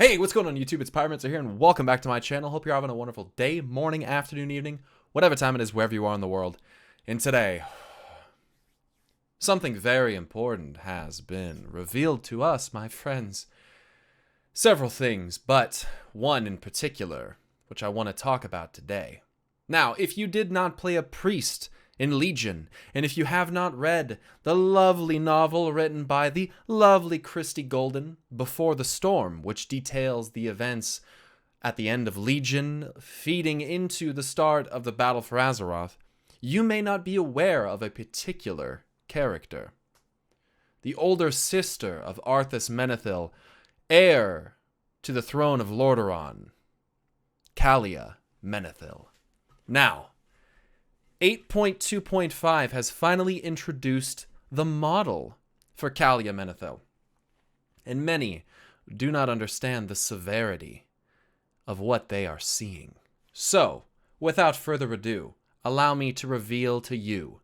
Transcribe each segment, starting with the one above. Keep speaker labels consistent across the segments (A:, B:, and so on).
A: Hey, what's going on YouTube? It's Pyromancer here, and welcome back to my channel. Hope you're having a wonderful day, morning, afternoon, evening, whatever time it is, wherever you are in the world. And today, something very important has been revealed to us, my friends. Several things, but one in particular, which I want to talk about today. Now, if you did not play a priest in Legion, and if you have not read the lovely novel written by the lovely Christy Golden, Before the Storm, which details the events at the end of Legion, feeding into the start of the Battle for Azeroth, you may not be aware of a particular character. The older sister of ARTHAS Menethil, heir to the throne of Lordaeron, Calia Menethil. Now, 8.2.5 has finally introduced the model for Calia Menethil, and many do not understand the severity of what they are seeing. So, without further ado, allow me to reveal to you,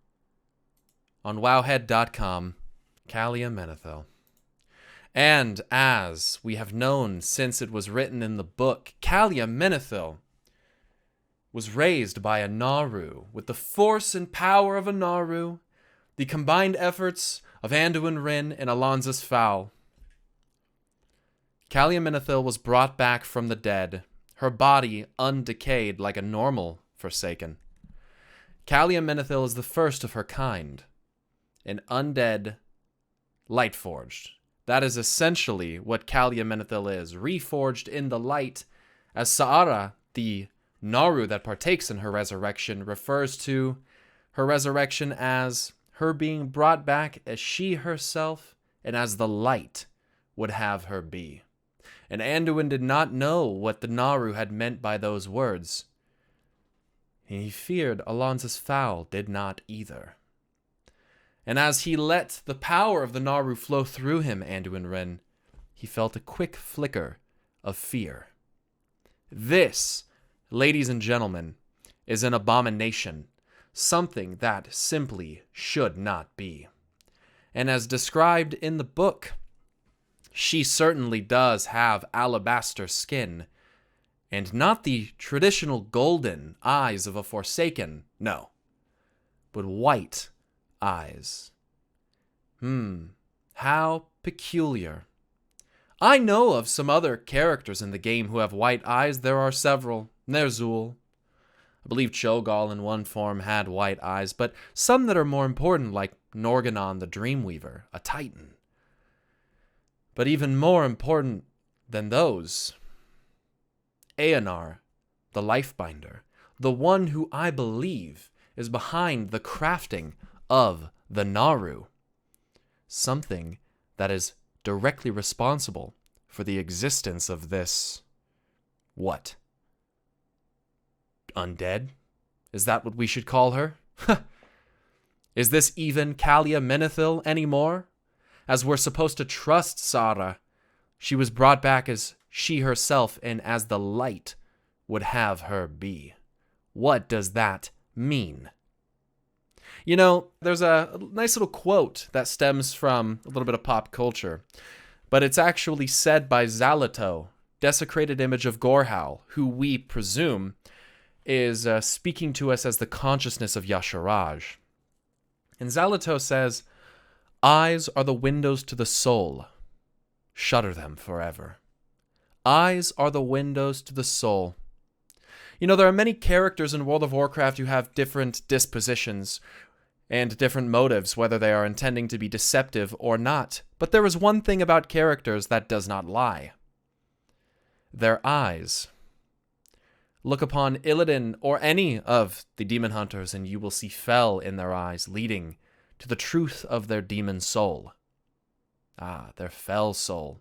A: on wowhead.com, Calia Menethil. And as we have known since it was written in the book, Calia Menethil was raised by a Naaru with the force and power of a Naaru, the combined efforts of Anduin Wrynn and Alonzus Faol. Calia Menethil was brought back from the dead, her body undecayed like a normal Forsaken. Calia Menethil is the first of her kind, an undead Lightforged. That is essentially what Calia Menethil is, reforged in the light, as Saara, the Naaru that partakes in her resurrection, refers to her resurrection as her being brought back as she herself and as the light would have her be. And Anduin did not know what the Naaru had meant by those words. He feared Alonzus Faol did not either. And as he let the power of the Naaru flow through him, Anduin Wrynn, he felt a quick flicker of fear. This, ladies and gentlemen, is an abomination, something that simply should not be. And as described in the book, she certainly does have alabaster skin, and not the traditional golden eyes of a Forsaken, no, but white eyes. How peculiar. I know of some other characters in the game who have white eyes. There are several. There's Zool. I believe Cho'Gall in one form had white eyes, but some that are more important, like Norgannon the Dreamweaver, a Titan. But even more important than those, Eonar, the Lifebinder, the one who I believe is behind the crafting of the Naaru, something that is directly responsible for the existence of this, what? Undead? Is that what we should call her? Is this even Calia Menethil anymore? As we're supposed to trust Saara, she was brought back as she herself and as the light would have her be. What does that mean? You know, there's a nice little quote that stems from a little bit of pop culture, but it's actually said by Zalato, desecrated image of Gorhal, who we presume is speaking to us as the consciousness of Y'Shaarj. And Zalato says, "Eyes are the windows to the soul. Shutter them forever." Eyes are the windows to the soul. You know, there are many characters in World of Warcraft who have different dispositions and different motives, whether they are intending to be deceptive or not. But there is one thing about characters that does not lie. Their eyes. Look upon Illidan or any of the demon hunters, and you will see fel in their eyes, leading to the truth of their demon soul. Their fel soul.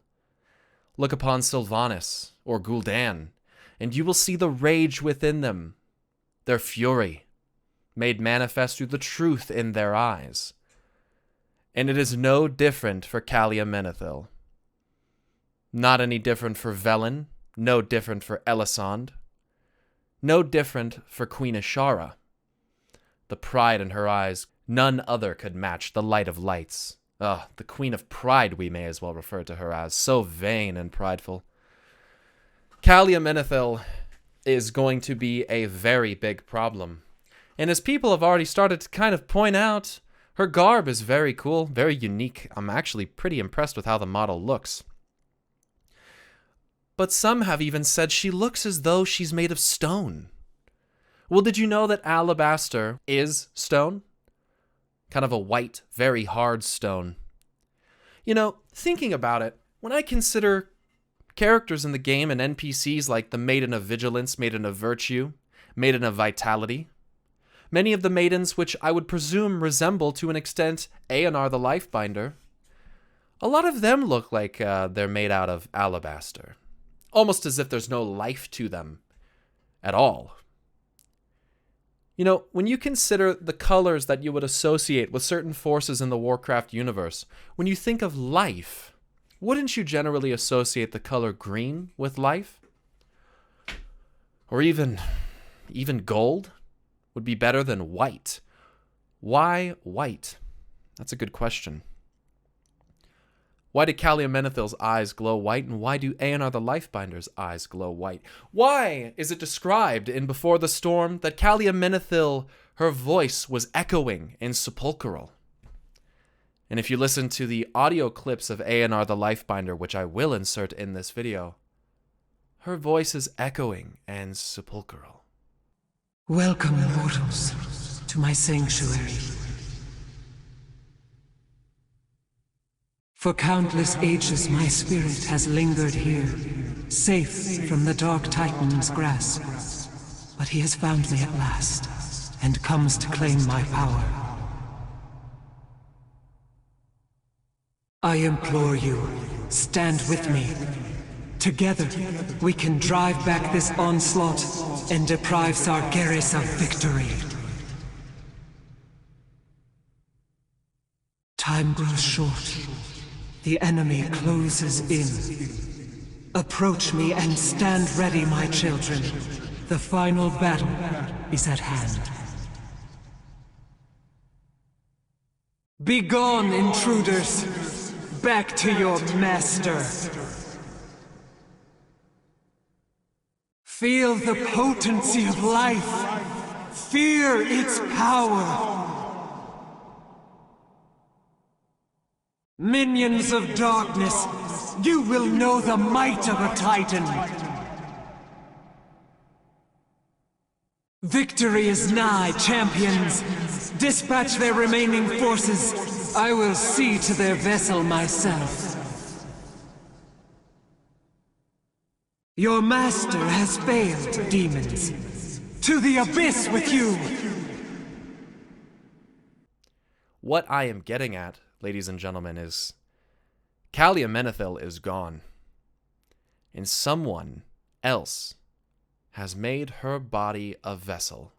A: Look upon Sylvanas or Gul'dan, and you will see the rage within them, their fury, made manifest through the truth in their eyes. And it is no different for Calia Menethil. Not any different for Velen, no different for Elisande, no different for Queen Azshara. The pride in her eyes, none other could match the light of lights. The Queen of Pride we may as well refer to her as, so vain and prideful. Calia Menethil is going to be a very big problem. And as people have already started to kind of point out, her garb is very cool, very unique. I'm actually pretty impressed with how the model looks. But some have even said she looks as though she's made of stone. Well, did you know that alabaster is stone? Kind of a white, very hard stone. You know, thinking about it, when I consider characters in the game and NPCs like the Maiden of Vigilance, Maiden of Virtue, Maiden of Vitality, many of the maidens which I would presume resemble to an extent Aenar the Lifebinder, a lot of them look like they're made out of alabaster. Almost as if there's no life to them at all. You know, when you consider the colors that you would associate with certain forces in the Warcraft universe, when you think of life, wouldn't you generally associate the color green with life? Or even gold would be better than white. Why white? That's a good question. Why did Calia Menethil's eyes glow white, and why do Aenar the Lifebinder's eyes glow white? Why is it described in Before the Storm that Calia Menethil, her voice was echoing and sepulchral? And if you listen to the audio clips of Aenar the Lifebinder, which I will insert in this video, her voice is echoing and sepulchral.
B: Welcome, mortals, to my sanctuary. For countless ages my spirit has lingered here, safe from the Dark Titan's grasp. But he has found me at last, and comes to claim my power. I implore you, stand with me. Together, we can drive back this onslaught and deprive Sargeras of victory. Time grows short. The enemy closes in. Approach me and stand ready, my children. The final battle is at hand. Begone, intruders! Back to your master! Feel the potency of life! Fear its power! Minions of darkness, you will know the might of a Titan! Victory is nigh, champions! Dispatch their remaining forces. I will see to their vessel myself. Your master has failed, demons. To the abyss with you!
A: What I am getting at, ladies and gentlemen, is Calia Menethil is gone. And someone else has made her body a vessel.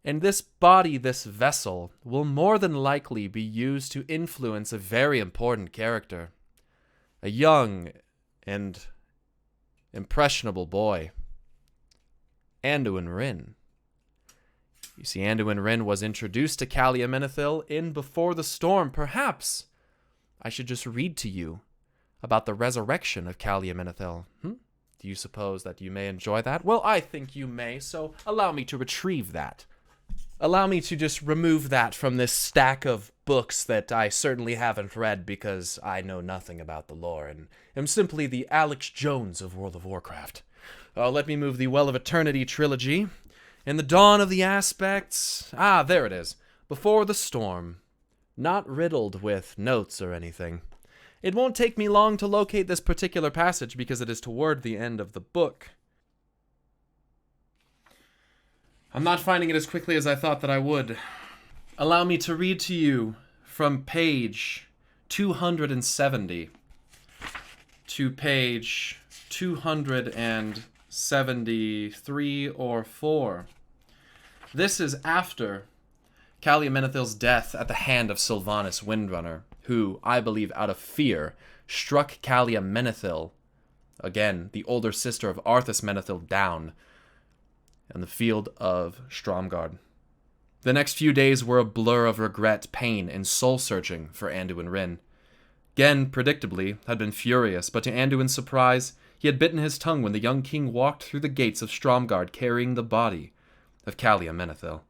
A: And this body, this vessel, will more than likely be used to influence a very important character. A young and impressionable boy. Anduin Wrynn. You see, Anduin Wrynn was introduced to Calia Menethil in Before the Storm. Perhaps I should just read to you about the resurrection of Calia Menethil. Do you suppose that you may enjoy that? Well, I think you may, so allow me to retrieve that. Allow me to just remove that from this stack of books that I certainly haven't read because I know nothing about the lore and am simply the Alex Jones of World of Warcraft. Let me move the Well of Eternity trilogy. In the Dawn of the Aspects... there it is. Before the Storm. Not riddled with notes or anything. It won't take me long to locate this particular passage because it is toward the end of the book. I'm not finding it as quickly as I thought that I would. Allow me to read to you from page 270 to page 273 or 4. This is after Calia Menethil's death at the hand of Sylvanas Windrunner, who, I believe out of fear, struck Calia Menethil, again, the older sister of ARTHAS Menethil, down in the field of Stromgarde. The next few days were a blur of regret, pain, and soul-searching for Anduin Wrynn. Genn, predictably, had been furious, but to Anduin's surprise, He had bitten his tongue when the young king walked through the gates of Stromgard carrying the body of Calia Menethil.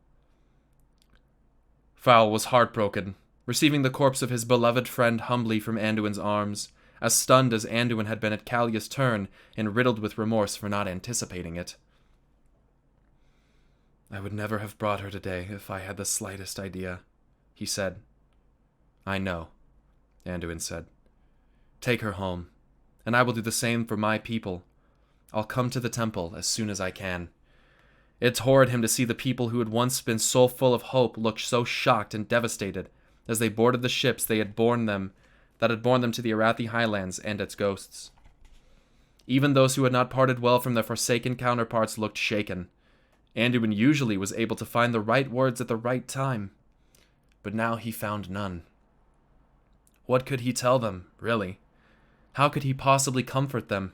A: Fowl was heartbroken, receiving the corpse of his beloved friend humbly from Anduin's arms, as stunned as Anduin had been at Calia's turn and riddled with remorse for not anticipating it. "I would never have brought her today if I had the slightest idea," he said. "I know," Anduin said. "Take her home, and I will do the same for my people. I'll come to the temple as soon as I can." It tore at him to see the people who had once been so full of hope look so shocked and devastated as they boarded the ships that had borne them to the Arathi highlands and its ghosts. Even those who had not parted well from their forsaken counterparts looked shaken. Anduin usually was able to find the right words at the right time, but now he found none. What could he tell them, really? How could he possibly comfort them?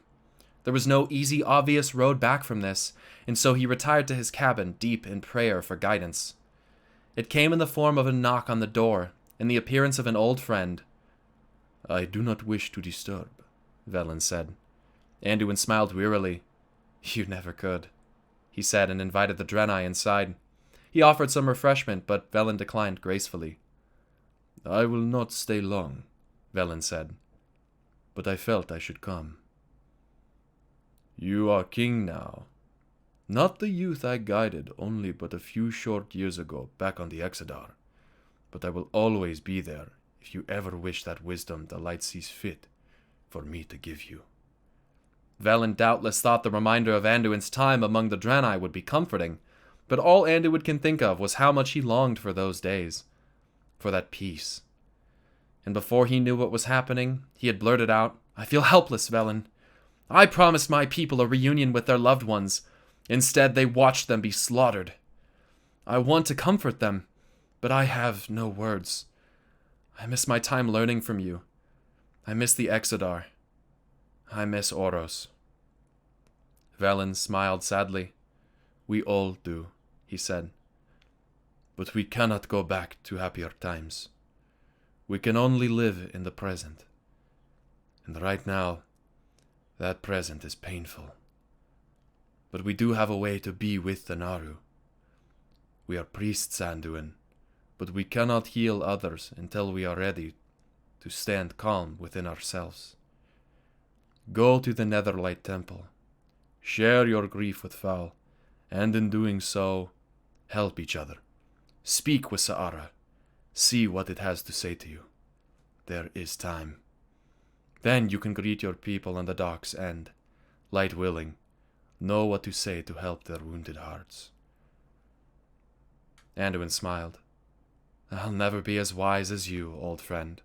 A: There was no easy, obvious road back from this, and so he retired to his cabin, deep in prayer for guidance. It came in the form of a knock on the door, and the appearance of an old friend. "I do not wish to disturb," Velen said. Anduin smiled wearily. "You never could," he said, and invited the Draenei inside. He offered some refreshment, but Velen declined gracefully. "I will not stay long," Velen said, "but I felt I should come." "You are king now. Not the youth I guided only but a few short years ago back on the Exodar, but I will always be there if you ever wish that wisdom the light sees fit for me to give you." Velen doubtless thought the reminder of Anduin's time among the Draenei would be comforting, but all Anduin can think of was how much he longed for those days, for that peace. And before he knew what was happening, he had blurted out, "I feel helpless, Velen. I promised my people a reunion with their loved ones. Instead, they watched them be slaughtered. I want to comfort them, but I have no words. I miss my time learning from you. I miss the Exodar. I miss Oros." Velen smiled sadly. "We all do," he said. "But we cannot go back to happier times. We can only live in the present. And right now, that present is painful. But we do have a way to be with the Naru. We are priests, Anduin, but we cannot heal others until we are ready to stand calm within ourselves. Go to the Netherlight Temple. Share your grief with Fowl, and in doing so, help each other. Speak with Saara. See what it has to say to you. There is time. Then you can greet your people on the docks and, light willing, know what to say to help their wounded hearts." Anduin smiled. "I'll never be as wise as you, old friend."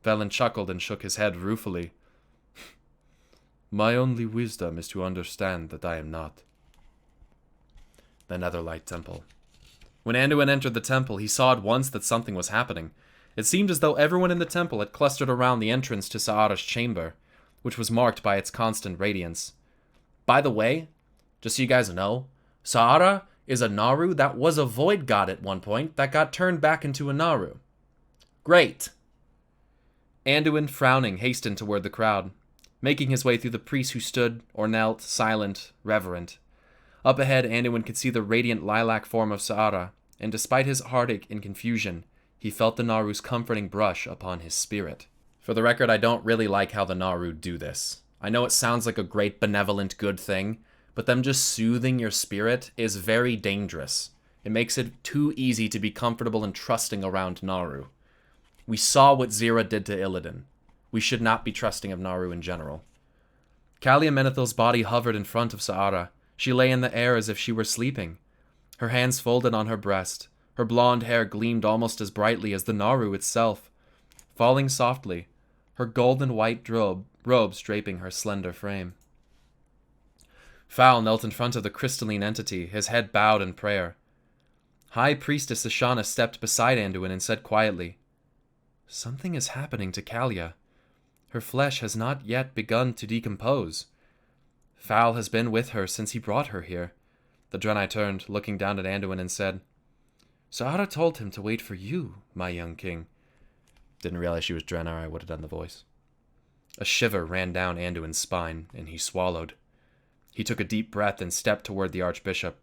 A: Velen chuckled and shook his head ruefully. "My only wisdom is to understand that I am not." The Netherlight Temple. When Anduin entered the temple, he saw at once that something was happening. It seemed as though everyone in the temple had clustered around the entrance to Saara's chamber, which was marked by its constant radiance. By the way, just so you guys know, Saara is a Naru that was a void god at one point that got turned back into a Naru. Great! Anduin, frowning, hastened toward the crowd, making his way through the priests who stood or knelt, silent, reverent. Up ahead, Anduin could see the radiant lilac form of Saara, and despite his heartache and confusion, he felt the Naru's comforting brush upon his spirit. For the record, I don't really like how the Naru do this. I know it sounds like a great benevolent good thing, but them just soothing your spirit is very dangerous. It makes it too easy to be comfortable and trusting around Naru. We saw what Zira did to Illidan. We should not be trusting of Naru in general. Calia Menethil's body hovered in front of Saara. She lay in the air as if she were sleeping. Her hands folded on her breast. Her blonde hair gleamed almost as brightly as the Naru itself. Falling softly, her golden white robes draping her slender frame. Fowl knelt in front of the crystalline entity, his head bowed in prayer. High Priestess Ashana stepped beside Anduin and said quietly, "Something is happening to Calia. Her flesh has not yet begun to decompose. Fowl has been with her since he brought her here." The Draenei turned, looking down at Anduin, and said, "Saara told him to wait for you, my young king." Didn't realize she was Draenei, or I would have done the voice. A shiver ran down Anduin's spine, and he swallowed. He took a deep breath and stepped toward the Archbishop.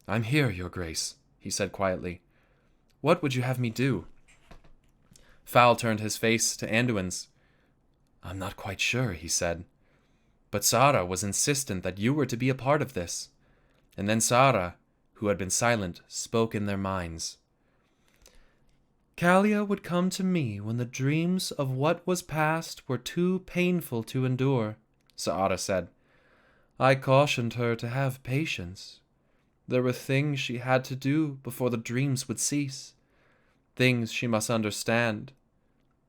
A: "I'm here, Your Grace," he said quietly. "What would you have me do?" Fowl turned his face to Anduin's. "I'm not quite sure," he said. "But Sara was insistent that you were to be a part of this." And then Sara, who had been silent, spoke in their minds. "Calia would come to me when the dreams of what was past were too painful to endure," Sara said. "I cautioned her to have patience. There were things she had to do before the dreams would cease. Things she must understand.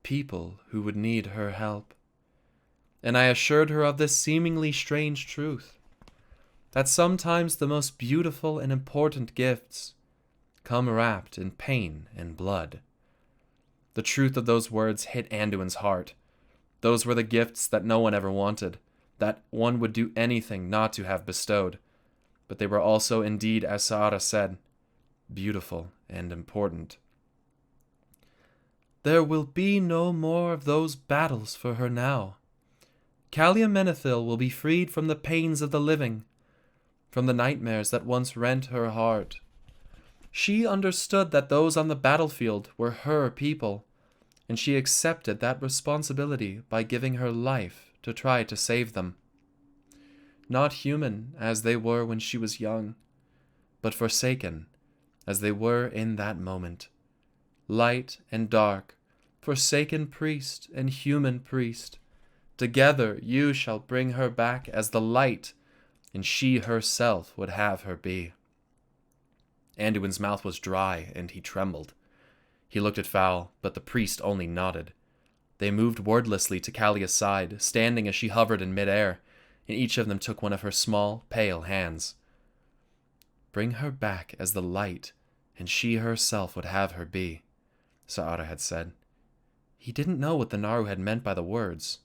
A: People who would need her help. And I assured her of this seemingly strange truth, that sometimes the most beautiful and important gifts come wrapped in pain and blood." The truth of those words hit Anduin's heart. Those were the gifts that no one ever wanted, that one would do anything not to have bestowed. But they were also indeed, as Sara said, beautiful and important. "There will be no more of those battles for her now. Calia Menethil will be freed from the pains of the living, from the nightmares that once rent her heart. She understood that those on the battlefield were her people, and she accepted that responsibility by giving her life to try to save them. Not human as they were when she was young, but forsaken as they were in that moment. Light and dark, forsaken priest and human priest, together you shall bring her back as the light, and she herself would have her be." Anduin's mouth was dry, and he trembled. He looked at Fowl, but the priest only nodded. They moved wordlessly to Calia's side, standing as she hovered in midair, and each of them took one of her small, pale hands. "Bring her back as the light, and she herself would have her be," Sa'ara had said. He didn't know what the Naru had meant by the words,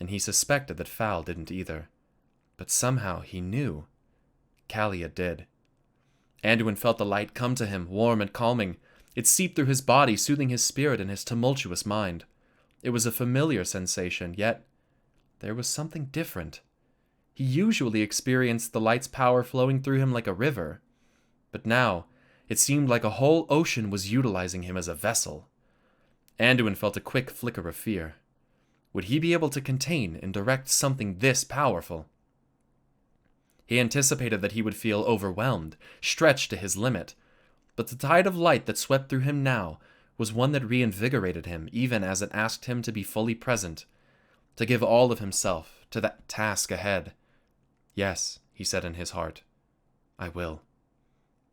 A: and he suspected that Fowl didn't either. But somehow he knew. Calia did. Anduin felt the light come to him, warm and calming. It seeped through his body, soothing his spirit and his tumultuous mind. It was a familiar sensation, yet there was something different. He usually experienced the light's power flowing through him like a river, but now it seemed like a whole ocean was utilizing him as a vessel. Anduin felt a quick flicker of fear. Would he be able to contain and direct something this powerful? He anticipated that he would feel overwhelmed, stretched to his limit, but the tide of light that swept through him now was one that reinvigorated him, even as it asked him to be fully present, to give all of himself to that task ahead. "Yes," he said in his heart, "I will."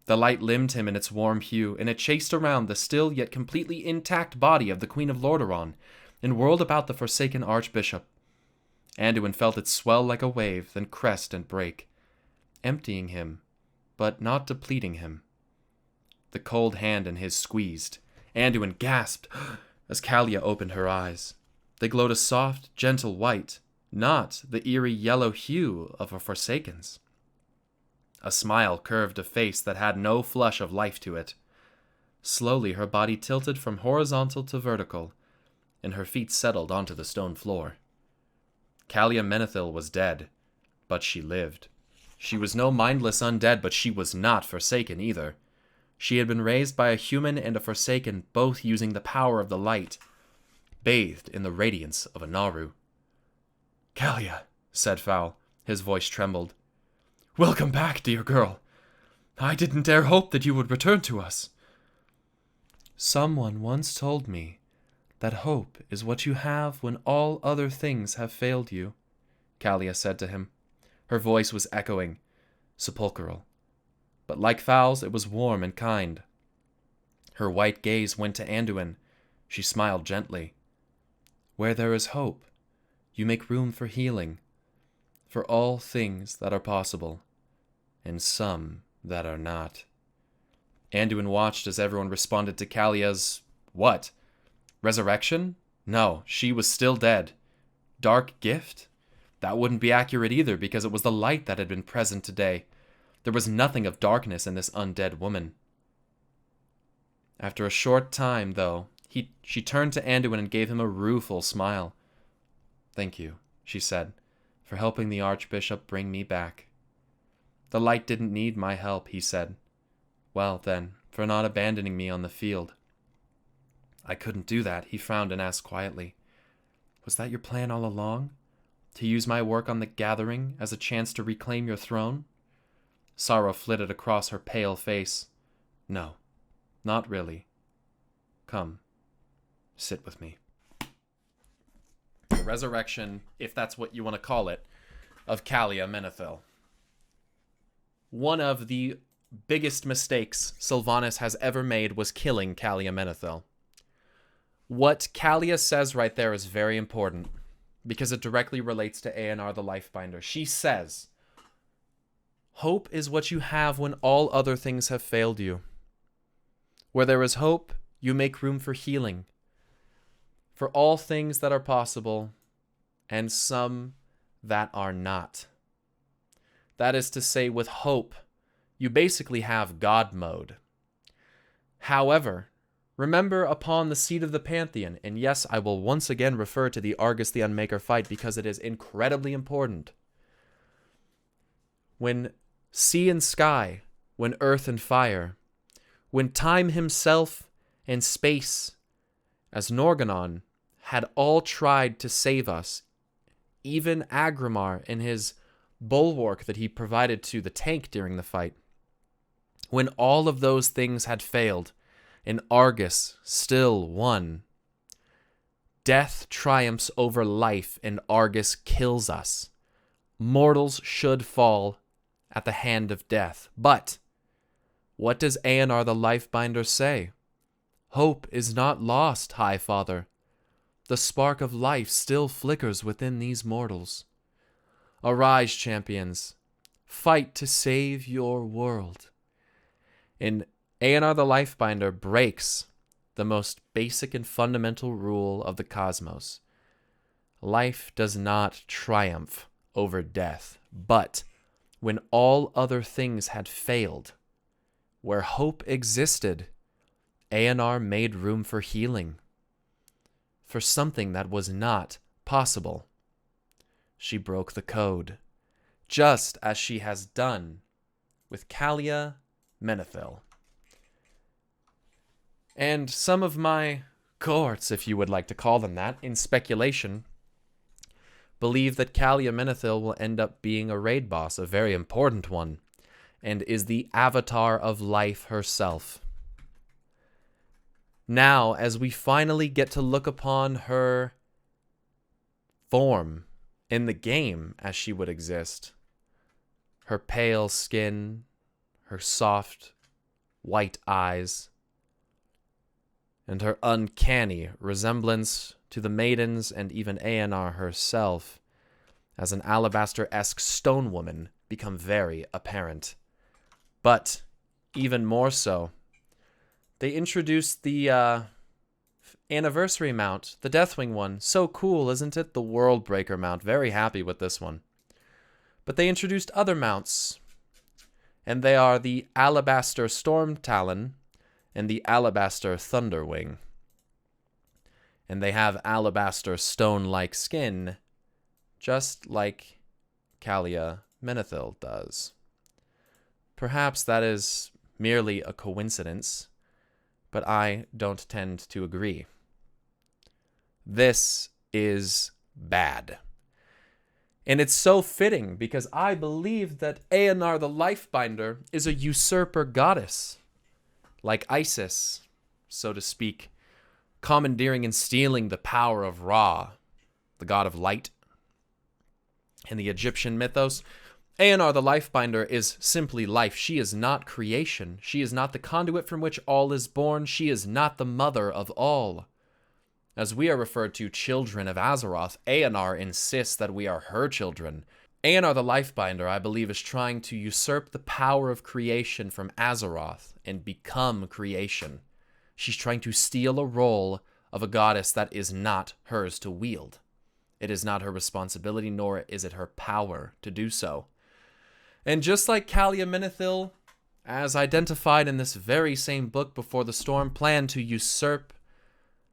A: The light limned him in its warm hue, and it chased around the still yet completely intact body of the Queen of Lordaeron, and whirled about the forsaken Archbishop. Anduin felt it swell like a wave, then crest and break, emptying him, but not depleting him. The cold hand in his squeezed. Anduin gasped as Calia opened her eyes. They glowed a soft, gentle white, not the eerie yellow hue of a Forsaken's. A smile curved a face that had no flush of life to it. Slowly her body tilted from horizontal to vertical, and her feet settled onto the stone floor. Calia Menethil was dead, but she lived. She was no mindless undead, but she was not Forsaken either. She had been raised by a human and a Forsaken, both using the power of the light, bathed in the radiance of a Naru. "Calia," said Fowl. His voice trembled. "Welcome back, dear girl. I didn't dare hope that you would return to us." "Someone once told me that hope is what you have when all other things have failed you," Calia said to him. Her voice was echoing, sepulchral. But like Fowl's, it was warm and kind. Her white gaze went to Anduin. She smiled gently. "Where there is hope, you make room for healing, for all things that are possible, and some that are not." Anduin watched as everyone responded to Calia's what? Resurrection? No, she was still dead. Dark gift? That wouldn't be accurate either, because it was the light that had been present today. There was nothing of darkness in this undead woman. After a short time, though, she turned to Anduin and gave him a rueful smile. "Thank you," she said, "for helping the Archbishop bring me back." "The light didn't need my help," he said. "Well, then, for not abandoning me on the field." "I couldn't do that," he frowned and asked quietly. "Was that your plan all along? To use my work on the Gathering as a chance to reclaim your throne?" Sorrow flitted across her pale face. "No, not really. Come, sit with me." The resurrection, if that's what you want to call it, of Calia Menethil. One of the biggest mistakes Sylvanas has ever made was killing Calia Menethil. What Calia says right there is very important, because it directly relates to ANR the Lifebinder. She says, "Hope is what you have when all other things have failed you. Where there is hope, you make room for healing, for all things that are possible, and some that are not." That is to say, with hope, you basically have God mode. However, remember upon the seat of the Pantheon, and yes, I will once again refer to the Argus the Unmaker fight because it is incredibly important. When sea and sky, when earth and fire, when time himself and space, as Norganon, had all tried to save us, even Agrimar in his bulwark that he provided to the tank during the fight, when all of those things had failed, and Argus still won, death triumphs over life and Argus kills us. Mortals should fall at the hand of death. But what does ANR the Lifebinder say? Hope is not lost, High Father. The spark of life still flickers within these mortals. Arise, champions. Fight to save your world. And ANR the Lifebinder breaks the most basic and fundamental rule of the cosmos. Life does not triumph over death, but when all other things had failed, where hope existed, ANR made room for healing, for something that was not possible. She broke the code, just as she has done with Calia Menethil. And some of my cohorts, if you would like to call them that, in speculation, believe that Calia Menethil will end up being a raid boss, a very important one, and is the avatar of life herself. Now, as we finally get to look upon her form in the game as she would exist, her pale skin, her soft white eyes, and her uncanny resemblance to the maidens and even ANR herself as an alabaster-esque stone woman become very apparent. But even more so, they introduced the anniversary mount, the Deathwing one. So cool, isn't it? The Worldbreaker mount. Very happy with this one. But they introduced other mounts, and they are the Alabaster Storm Talon and the Alabaster Thunderwing. And they have alabaster stone-like skin, just like Calia Menethil does. Perhaps that is merely a coincidence, but I don't tend to agree. This is bad. And it's so fitting because I believe that ANR the Lifebinder is a usurper goddess, like Isis, so to speak, commandeering and stealing the power of Ra, the god of light. In the Egyptian mythos, ANR the Lifebinder is simply life. She is not creation. She is not the conduit from which all is born. She is not the mother of all. As we are referred to children of Azeroth, ANR insists that we are her children. ANR the Lifebinder, I believe, is trying to usurp the power of creation from Azeroth and become creation. She's trying to steal a role of a goddess that is not hers to wield. It is not her responsibility, nor is it her power to do so. And just like Calia Menethil, as identified in this very same book Before the Storm, planned to usurp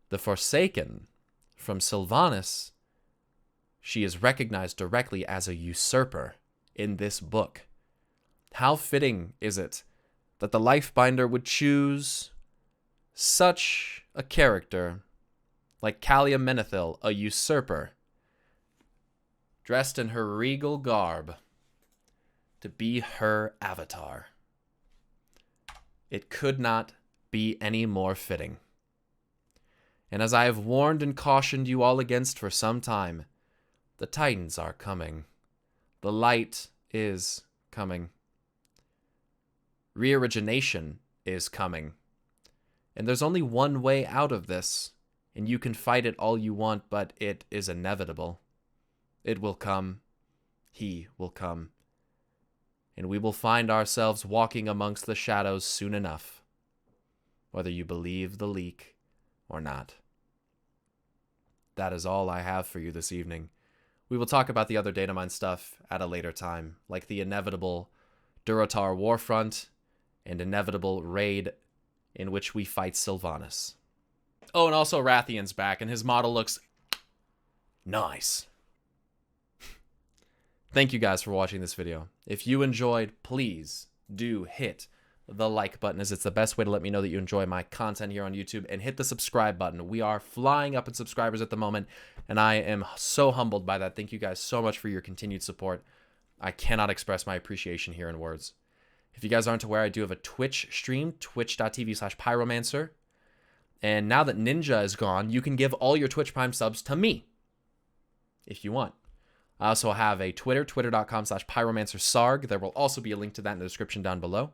A: the Forsaken from Sylvanas, she is recognized directly as a usurper in this book. How fitting is it that the Lifebinder would choose such a character like Calia Menethil, a usurper, dressed in her regal garb, to be her avatar. It could not be any more fitting. And as I have warned and cautioned you all against for some time, the Titans are coming. The light is coming. Reorigination is coming. And there's only one way out of this, and you can fight it all you want, but it is inevitable. It will come. He will come. And we will find ourselves walking amongst the shadows soon enough, whether you believe the leak or not. That is all I have for you this evening. We will talk about the other Datamine stuff at a later time, like the inevitable Durotar Warfront and inevitable raid in which we fight Sylvanas. Oh, and also Rathian's back, and his model looks nice. Thank you guys for watching this video. If you enjoyed, please do hit the like button, as it's the best way to let me know that you enjoy my content here on YouTube, and hit the subscribe button. We are flying up in subscribers at the moment, and I am so humbled by that. Thank you guys so much for your continued support. I cannot express my appreciation here in words. If you guys aren't aware, I do have a Twitch stream, twitch.tv/Pyromancer. And now that Ninja is gone, you can give all your Twitch Prime subs to me, if you want. I also have a Twitter, twitter.com/PyromancerSarg. There will also be a link to that in the description down below.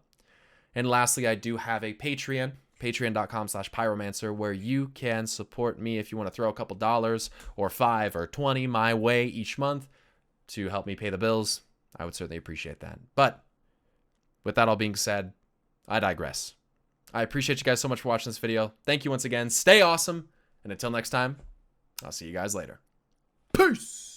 A: And lastly, I do have a Patreon, patreon.com/Pyromancer, where you can support me if you want to throw a couple dollars or $5 or $20 my way each month to help me pay the bills. I would certainly appreciate that. But with that all being said, I digress. I appreciate you guys so much for watching this video. Thank you once again. Stay awesome. And until next time, I'll see you guys later. Peace!